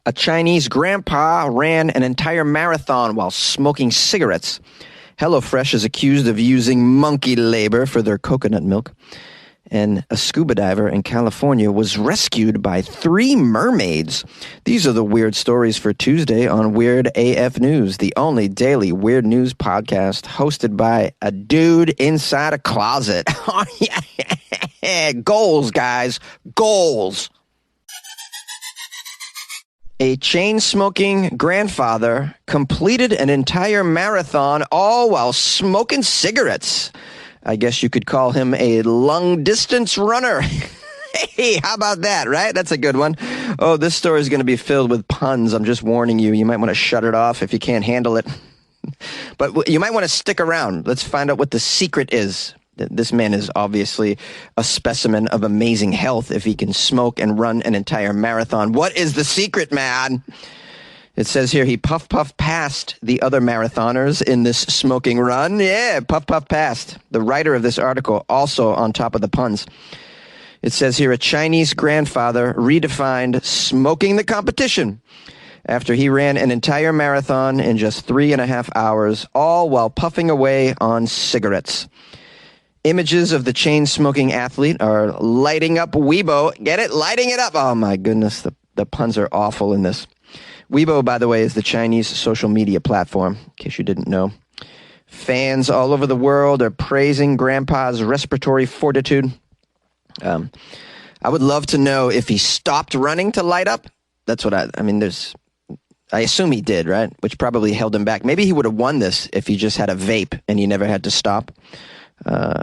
A Chinese grandpa ran an entire marathon while smoking cigarettes. HelloFresh is accused of using monkey labor for their coconut milk. And a scuba diver in California was rescued by 3 mermaids. These are the weird stories for Tuesday on Weird AF News, the only daily weird news podcast hosted by a dude inside a closet. Oh, yeah. Goals, guys. Goals. A chain-smoking grandfather completed an entire marathon all while smoking cigarettes. I guess you could call him a long-distance runner. Hey, how about that, right? That's a good one. Oh, this story is going to be filled with puns. I'm just warning you. You might want to shut it off if you can't handle it. But you might want to stick around. Let's find out what the secret is. This man is obviously a specimen of amazing health if he can smoke and run an entire marathon. What is the secret, man? It says here he puff past the other marathoners in this smoking run. Yeah, puff past. The writer of this article also on top of the puns. It says here a Chinese grandfather redefined smoking the competition after he ran an entire marathon in just 3.5 hours, all while puffing away on cigarettes. Images of the chain-smoking athlete are lighting up Weibo. Get it? Lighting it up. Oh, my goodness. The puns are awful in this. Weibo, by the way, is the Chinese social media platform, in case you didn't know. Fans all over the world are praising Grandpa's respiratory fortitude. I would love to know if he stopped running to light up. That's what I assume he did, right? Which probably held him back. Maybe he would have won this if he just had a vape and he never had to stop.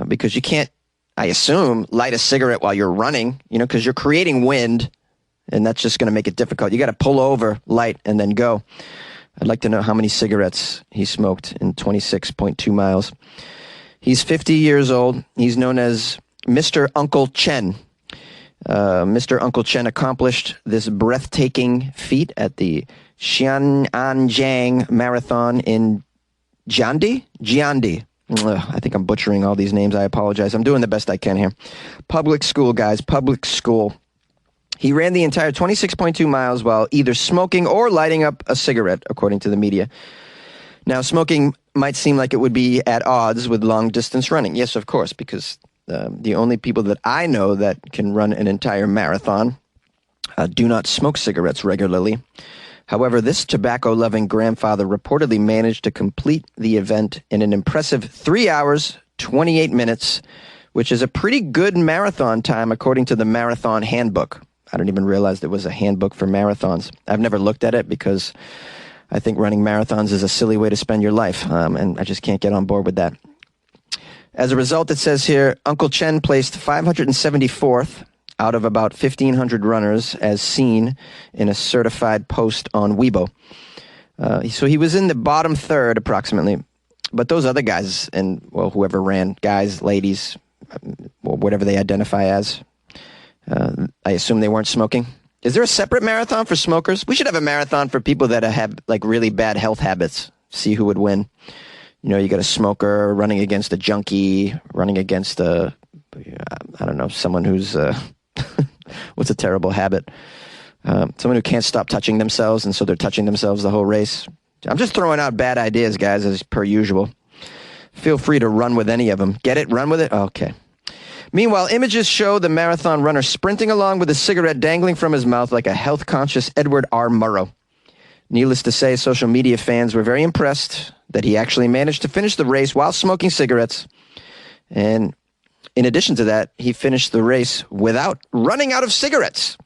Because you can't, I assume, light a cigarette while you're running, because you're creating wind, and that's just going to make it difficult. You got to pull over, light, and then go. I'd like to know how many cigarettes he smoked in 26.2 miles. He's 50 years old. He's known as Mr. Uncle Chen. Mr. Uncle Chen accomplished this breathtaking feat at the Xianjiang Marathon in Jiandi. I think I'm butchering all these names. I apologize. I'm doing the best I can here. Public school, guys. Public school. He ran the entire 26.2 miles while either smoking or lighting up a cigarette, according to the media. Now, smoking might seem like it would be at odds with long-distance running. Yes, of course, because the only people that I know that can run an entire marathon do not smoke cigarettes regularly. However, this tobacco-loving grandfather reportedly managed to complete the event in an impressive 3 hours, 28 minutes, which is a pretty good marathon time according to the Marathon Handbook. I didn't even realize there was a handbook for marathons. I've never looked at it because I think running marathons is a silly way to spend your life, and I just can't get on board with that. As a result, it says here, Uncle Chen placed 574th out of about 1,500 runners, as seen in a certified post on Weibo. So he was in the bottom third, approximately. But those other guys, and, well, whoever ran, guys, ladies, whatever they identify as, I assume they weren't smoking. Is there a separate marathon for smokers? We should have a marathon for people that have, like, really bad health habits. See who would win. You got a smoker running against a junkie, running against someone who's... what's a terrible habit? Someone who can't stop touching themselves, and so they're touching themselves the whole race. I'm just throwing out bad ideas, guys, as per usual. Feel free to run with any of them. Get it? Run with it? Okay. Meanwhile, images show the marathon runner sprinting along with a cigarette dangling from his mouth like a health-conscious Edward R. Murrow. Needless to say, social media fans were very impressed that he actually managed to finish the race while smoking cigarettes. And in addition to that, he finished the race without running out of cigarettes.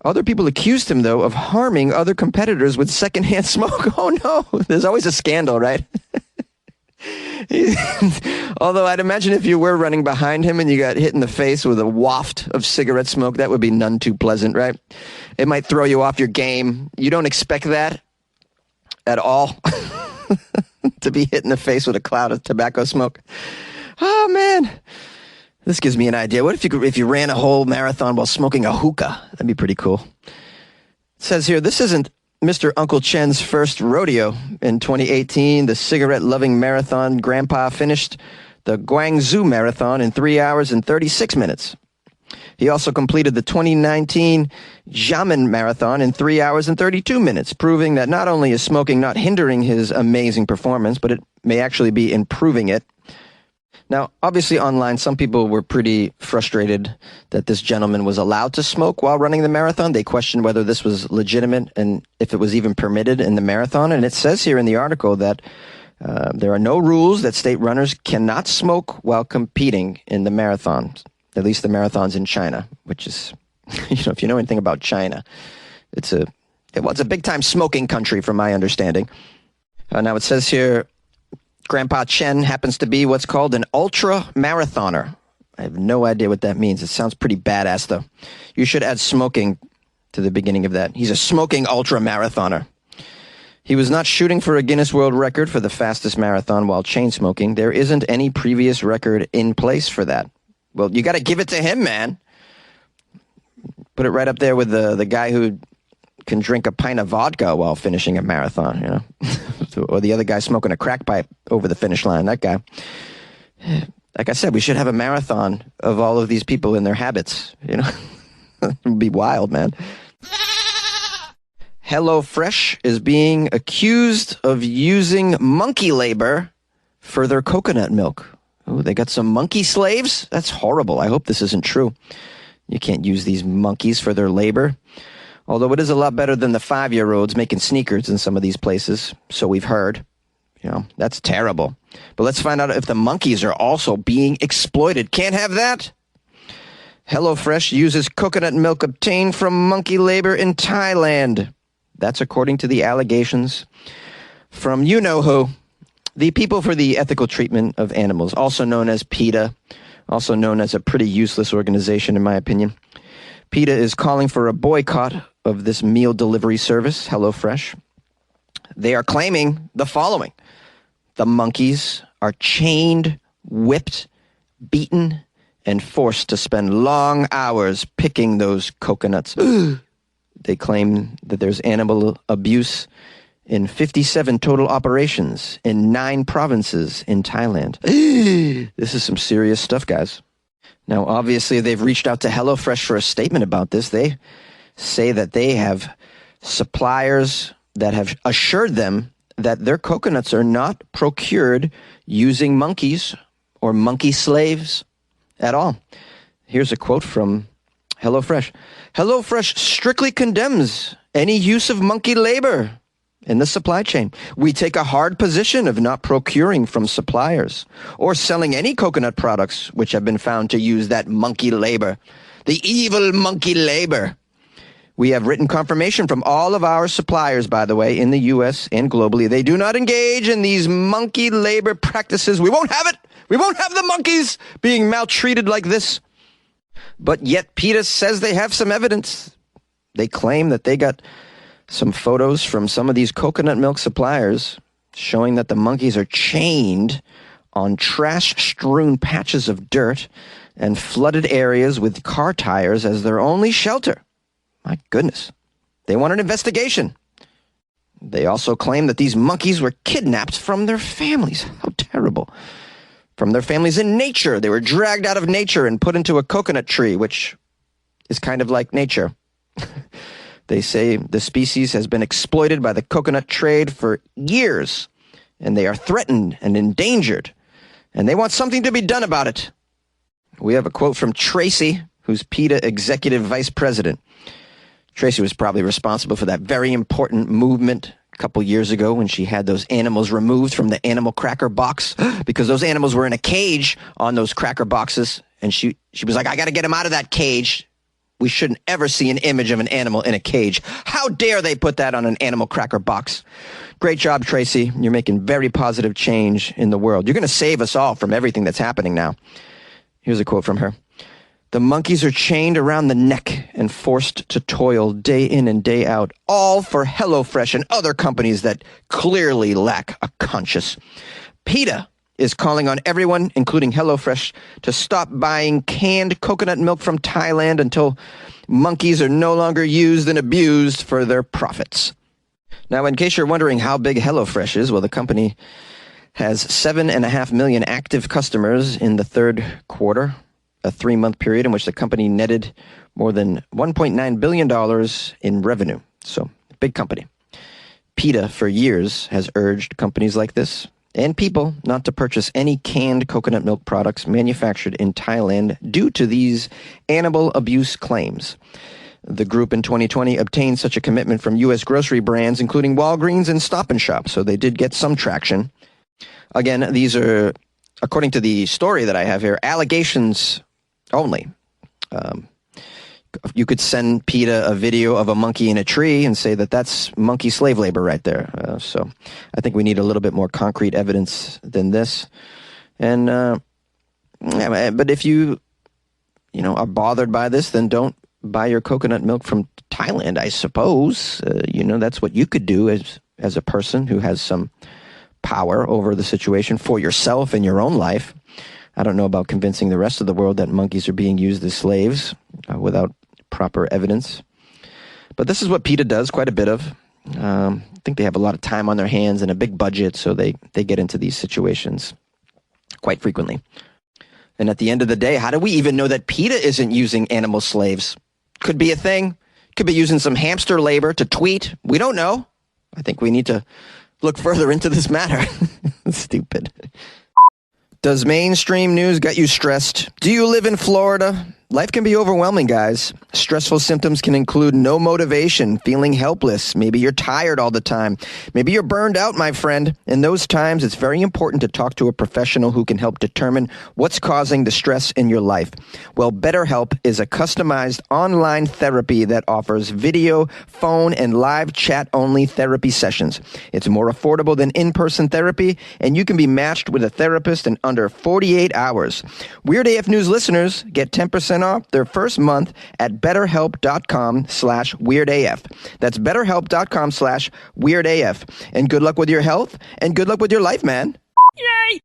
Other people accused him, though, of harming other competitors with secondhand smoke. Oh, no. There's always a scandal, right? Although I'd imagine if you were running behind him and you got hit in the face with a waft of cigarette smoke, that would be none too pleasant, right? It might throw you off your game. You don't expect that at all, to be hit in the face with a cloud of tobacco smoke. Oh, man. This gives me an idea. What if you ran a whole marathon while smoking a hookah? That'd be pretty cool. It says here, this isn't Mr. Uncle Chen's first rodeo. In 2018, the cigarette-loving marathon grandpa finished the Guangzhou Marathon in 3 hours and 36 minutes. He also completed the 2019 Xiamen Marathon in 3 hours and 32 minutes, proving that not only is smoking not hindering his amazing performance, but it may actually be improving it. Now, obviously online, some people were pretty frustrated that this gentleman was allowed to smoke while running the marathon. They questioned whether this was legitimate and if it was even permitted in the marathon. And it says here in the article that there are no rules that state runners cannot smoke while competing in the marathons, at least the marathons in China, which is, if you know anything about China, it's a big-time smoking country from my understanding. Now, it says here, Grandpa Chen happens to be what's called an ultra-marathoner. I have no idea what that means. It sounds pretty badass, though. You should add smoking to the beginning of that. He's a smoking ultra-marathoner. He was not shooting for a Guinness World Record for the fastest marathon while chain smoking. There isn't any previous record in place for that. Well, you got to give it to him, man. Put it right up there with the guy who can drink a pint of vodka while finishing a marathon, or the other guy smoking a crack pipe over the finish line. That guy. Like I said, we should have a marathon of all of these people in their habits. It would be wild, man. HelloFresh is being accused of using monkey labor for their coconut milk. Oh, they got some monkey slaves? That's horrible. I hope this isn't true. You can't use these monkeys for their labor. Although it is a lot better than the 5-year-olds making sneakers in some of these places, so we've heard. That's terrible. But let's find out if the monkeys are also being exploited. Can't have that. HelloFresh uses coconut milk obtained from monkey labor in Thailand. That's according to the allegations from you-know-who, the People for the Ethical Treatment of Animals, also known as PETA, also known as a pretty useless organization, in my opinion. PETA is calling for a boycott of this meal delivery service, HelloFresh. They are claiming the following. The monkeys are chained, whipped, beaten, and forced to spend long hours picking those coconuts. They claim that there's animal abuse in 57 total operations in 9 provinces in Thailand. This is some serious stuff, guys. Now, obviously, they've reached out to HelloFresh for a statement about this. They say that they have suppliers that have assured them that their coconuts are not procured using monkeys or monkey slaves at all. Here's a quote from HelloFresh. HelloFresh strictly condemns any use of monkey labor in the supply chain. We take a hard position of not procuring from suppliers or selling any coconut products which have been found to use that monkey labor, the evil monkey labor. We have written confirmation from all of our suppliers, by the way, in the U.S. and globally. They do not engage in these monkey labor practices. We won't have it. We won't have the monkeys being maltreated like this. But yet PETA says they have some evidence. They claim that they got some photos from some of these coconut milk suppliers showing that the monkeys are chained on trash-strewn patches of dirt and flooded areas with car tires as their only shelter. My goodness. They want an investigation. They also claim that these monkeys were kidnapped from their families. How terrible. From their families in nature. They were dragged out of nature and put into a coconut tree, which is kind of like nature. They say the species has been exploited by the coconut trade for years, and they are threatened and endangered, and they want something to be done about it. We have a quote from Tracy, who's PETA Executive Vice President. Tracy was probably responsible for that very important movement a couple years ago when she had those animals removed from the animal cracker box because those animals were in a cage on those cracker boxes, and she was like, I got to get them out of that cage. We shouldn't ever see an image of an animal in a cage. How dare they put that on an animal cracker box? Great job, Tracy. You're making very positive change in the world. You're going to save us all from everything that's happening now. Here's a quote from her. The monkeys are chained around the neck and forced to toil day in and day out, all for HelloFresh and other companies that clearly lack a conscience. PETA is calling on everyone, including HelloFresh, to stop buying canned coconut milk from Thailand until monkeys are no longer used and abused for their profits. Now, in case you're wondering how big HelloFresh is, well, the company has 7.5 million active customers in the third quarter. a 3-month period in which the company netted more than $1.9 billion in revenue. So, big company. PETA, for years, has urged companies like this and people not to purchase any canned coconut milk products manufactured in Thailand due to these animal abuse claims. The group in 2020 obtained such a commitment from U.S. grocery brands, including Walgreens and Stop & Shop, so they did get some traction. Again, these are, according to the story that I have here, allegations only. You could send PETA a video of a monkey in a tree and say that that's monkey slave labor right there. So I think we need a little bit more concrete evidence than this. And but if you are bothered by this, then don't buy your coconut milk from Thailand, I suppose. That's what you could do as a person who has some power over the situation for yourself in your own life. I don't know about convincing the rest of the world that monkeys are being used as slaves without proper evidence. But this is what PETA does quite a bit of. I think they have a lot of time on their hands and a big budget, so they get into these situations quite frequently. And at the end of the day, how do we even know that PETA isn't using animal slaves? Could be a thing. Could be using some hamster labor to tweet. We don't know. I think we need to look further into this matter. Stupid. Does mainstream news get you stressed? Do you live in Florida? Life can be overwhelming, guys. Stressful symptoms can include no motivation, feeling helpless. Maybe you're tired all the time. Maybe you're burned out, my friend. In those times, it's very important to talk to a professional who can help determine what's causing the stress in your life. Well, BetterHelp is a customized online therapy that offers video, phone, and live chat-only therapy sessions. It's more affordable than in-person therapy, and you can be matched with a therapist in under 48 hours. Weird AF News listeners get 10% off their first month at betterhelp.com/weirdaf. That's betterhelp.com/weirdaf. And good luck with your health and good luck with your life, man. Yay!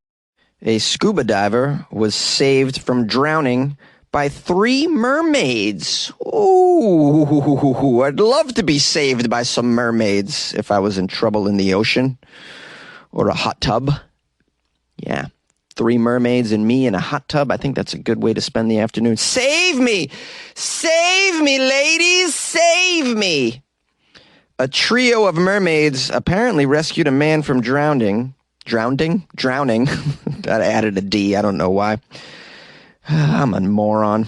A scuba diver was saved from drowning by 3 mermaids. Ooh, I'd love to be saved by some mermaids if I was in trouble in the ocean or a hot tub. Yeah. 3 mermaids and me in a hot tub. I think that's a good way to spend the afternoon. Save me! Save me, ladies! Save me! A trio of mermaids apparently rescued a man from drowning. Drowning? I added a D. I don't know why. I'm a moron.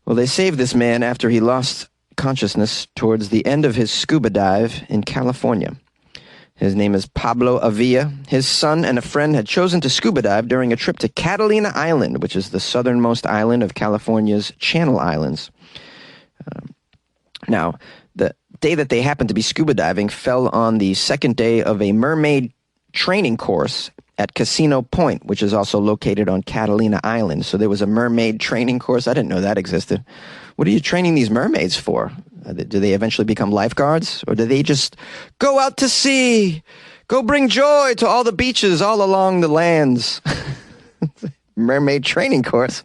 Well, they saved this man after he lost consciousness towards the end of his scuba dive in California. His name is Pablo Avila. His son and a friend had chosen to scuba dive during a trip to Catalina Island, which is the southernmost island of California's Channel Islands. Now, the day that they happened to be scuba diving fell on the second day of a mermaid training course at Casino Point, which is also located on Catalina Island. So there was a mermaid training course. I didn't know that existed. What are you training these mermaids for? Do they eventually become lifeguards? Or do they just go out to sea? Go bring joy to all the beaches all along the lands? Mermaid training course.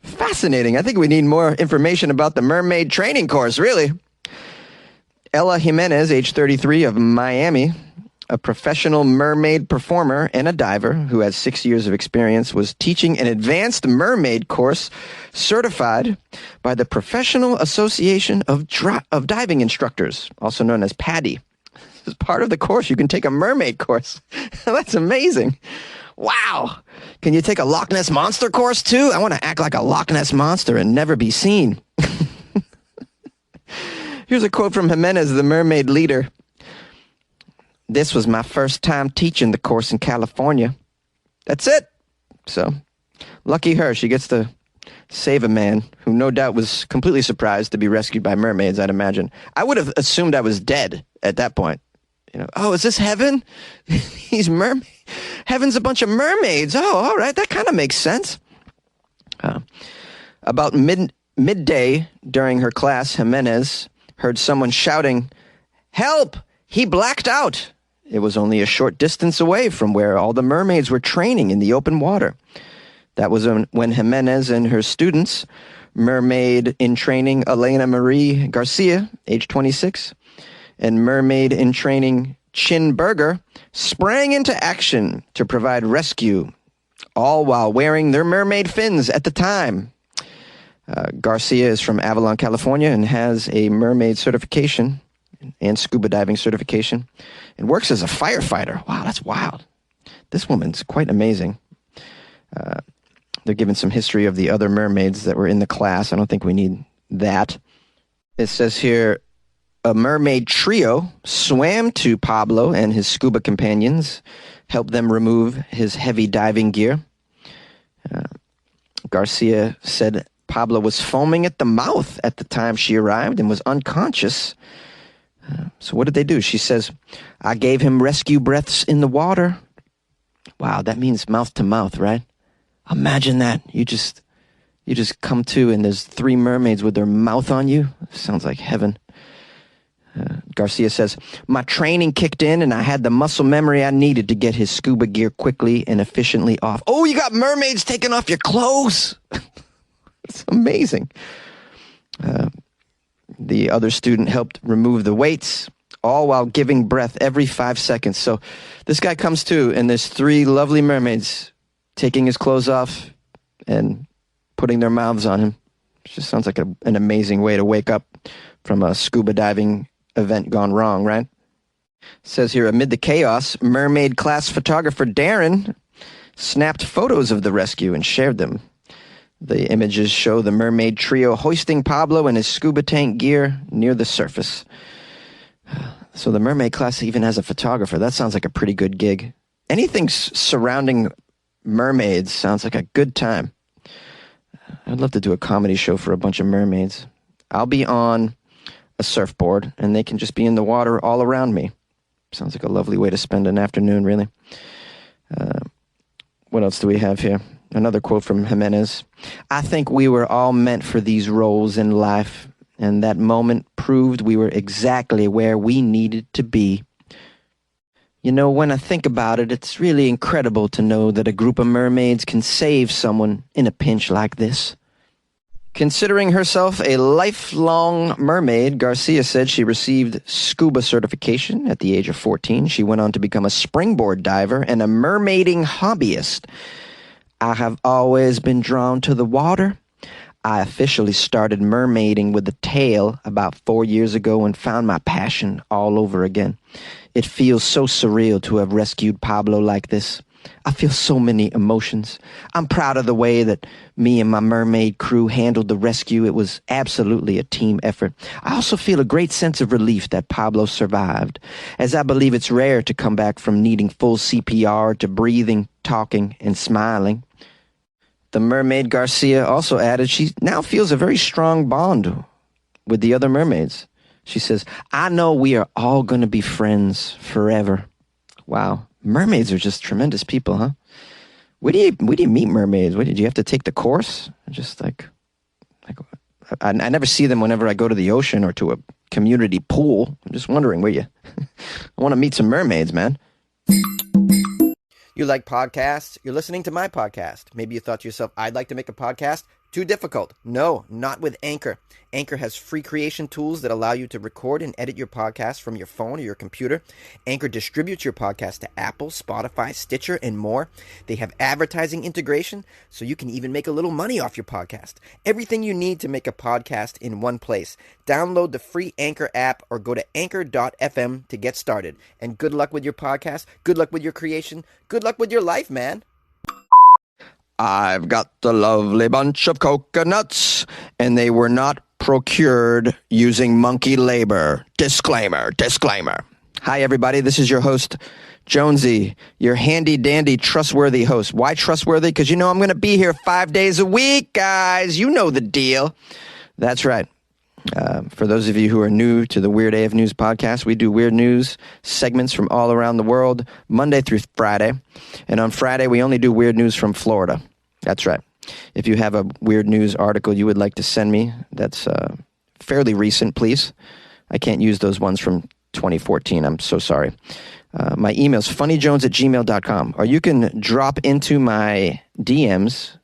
Fascinating. I think we need more information about the mermaid training course, really. Ella Jimenez, age 33, of Miami, a professional mermaid performer and a diver who has 6 years of experience, was teaching an advanced mermaid course certified by the Professional Association of Diving Instructors, also known as PADI. As part of the course, you can take a mermaid course. That's amazing. Wow. Can you take a Loch Ness Monster course too? I want to act like a Loch Ness Monster and never be seen. Here's a quote from Jimenez, the mermaid leader. This was my first time teaching the course in California. That's it. So, lucky her. She gets to save a man who no doubt was completely surprised to be rescued by mermaids, I'd imagine. I would have assumed I was dead at that point. Oh, is this heaven? Heaven's a bunch of mermaids. Oh, all right. That kind of makes sense. About midday during her class, Jimenez heard someone shouting, "Help! He blacked out." It was only a short distance away from where all the mermaids were training in the open water. That was when Jimenez and her students, mermaid in training Elena Marie Garcia, age 26, and mermaid in training Chin Berger, sprang into action to provide rescue, all while wearing their mermaid fins at the time. Garcia is from Avalon, California, and has a mermaid certification and scuba diving certification, and works as a firefighter. Wow, that's wild. This woman's quite amazing. They're giving some history of the other mermaids that were in the class. I don't think we need that. It says here, a mermaid trio swam to Pablo and his scuba companions, helped them remove his heavy diving gear. Garcia said Pablo was foaming at the mouth at the time she arrived and was unconscious. So what did they do? She says, I gave him rescue breaths in the water. Wow, that means mouth to mouth, right? Imagine that. You just come to and there's 3 mermaids with their mouth on you. Sounds like heaven. Garcia says, my training kicked in and I had the muscle memory I needed to get his scuba gear quickly and efficiently off. Oh, you got mermaids taking off your clothes. It's amazing. The other student helped remove the weights, all while giving breath every 5 seconds. So this guy comes to, and there's 3 lovely mermaids taking his clothes off and putting their mouths on him. It just sounds like an amazing way to wake up from a scuba diving event gone wrong, right? It says here, amid the chaos, mermaid class photographer Darren snapped photos of the rescue and shared them. The images show the mermaid trio hoisting Pablo and his scuba tank gear near the surface. So the mermaid class even has a photographer. That sounds like a pretty good gig. Anything surrounding mermaids sounds like a good time. I'd love to do a comedy show for a bunch of mermaids. I'll be on a surfboard, and they can just be in the water all around me. Sounds like a lovely way to spend an afternoon, really. What else do we have here? Another quote from Jimenez. I think we were all meant for these roles in life, and that moment proved we were exactly where we needed to be. You know, when I think about it, it's really incredible to know that a group of mermaids can save someone in a pinch like this. Considering herself a lifelong mermaid, Garcia said she received scuba certification at the age of 14. She went on to become a springboard diver and a mermaiding hobbyist. I have always been drawn to the water. I officially started mermaiding with the tail about 4 years ago and found my passion all over again. It feels so surreal to have rescued Pablo like this. I feel so many emotions. I'm proud of the way that me and my mermaid crew handled the rescue. It was absolutely a team effort. I also feel a great sense of relief that Pablo survived, as I believe it's rare to come back from needing full CPR to breathing, talking, and smiling. The mermaid Garcia also added she now feels a very strong bond with the other mermaids. She says, I know we are all going to be friends forever. Wow. Mermaids are just tremendous people, huh? Where do you meet mermaids? Did you have to take the course? Just like I never see them whenever I go to the ocean or to a community pool. I'm just wondering where you. I want to meet some mermaids, man. You like podcasts? You're listening to my podcast. Maybe you thought to yourself, I'd like to make a podcast. Too difficult. No, not with Anchor. Anchor has free creation tools that allow you to record and edit your podcast from your phone or your computer. Anchor distributes your podcast to Apple, Spotify, Stitcher, and more. They have advertising integration, so you can even make a little money off your podcast. Everything you need to make a podcast in one place. Download the free Anchor app or go to anchor.fm to get started. And good luck with your podcast. Good luck with your creation. Good luck with your life, man. I've got the lovely bunch of coconuts, and they were not procured using monkey labor. Disclaimer. Hi, everybody. This is your host, Jonesy, your handy-dandy, trustworthy host. Why trustworthy? Because you know I'm going to be here 5 days a week, guys. You know the deal. That's right. For those of you who are new to the Weird AF News podcast, we do weird news segments from all around the world, Monday through Friday. And on Friday, we only do weird news from Florida. That's right. If you have a weird news article you would like to send me that's fairly recent, please. I can't use those ones from 2014. I'm so sorry. My email is funnyjones@gmail.com, or you can drop into my DMs.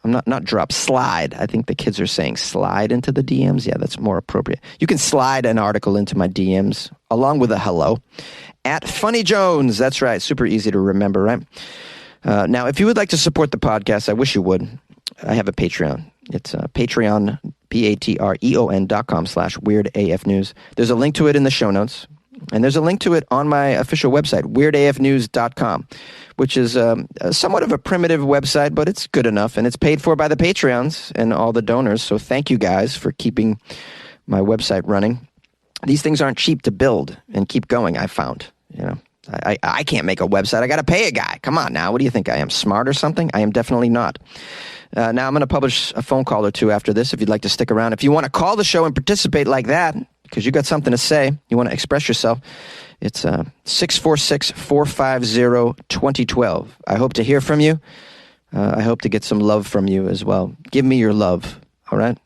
I'm not drop, slide. I think the kids are saying slide into the DMs. Yeah, that's more appropriate. You can slide an article into my DMs along with a hello at Funny Jones. That's right. Super easy to remember, right? Now, if you would like to support the podcast, I wish you would. I have a Patreon. It's Patreon, patreon.com/weirdafnews. There's a link to it in the show notes. And there's a link to it on my official website, weirdafnews.com, which is somewhat of a primitive website, but it's good enough. And it's paid for by the Patreons and all the donors. So thank you guys for keeping my website running. These things aren't cheap to build and keep going, I found. I can't make a website. I got to pay a guy. Come on now. What do you think? I am smart or something? I am definitely not. Now I'm going to publish a phone call or two after this if you'd like to stick around. If you want to call the show and participate like that, because you got something to say, you want to express yourself, it's 646-450-2012. I hope to hear from you. I hope to get some love from you as well. Give me your love, all right?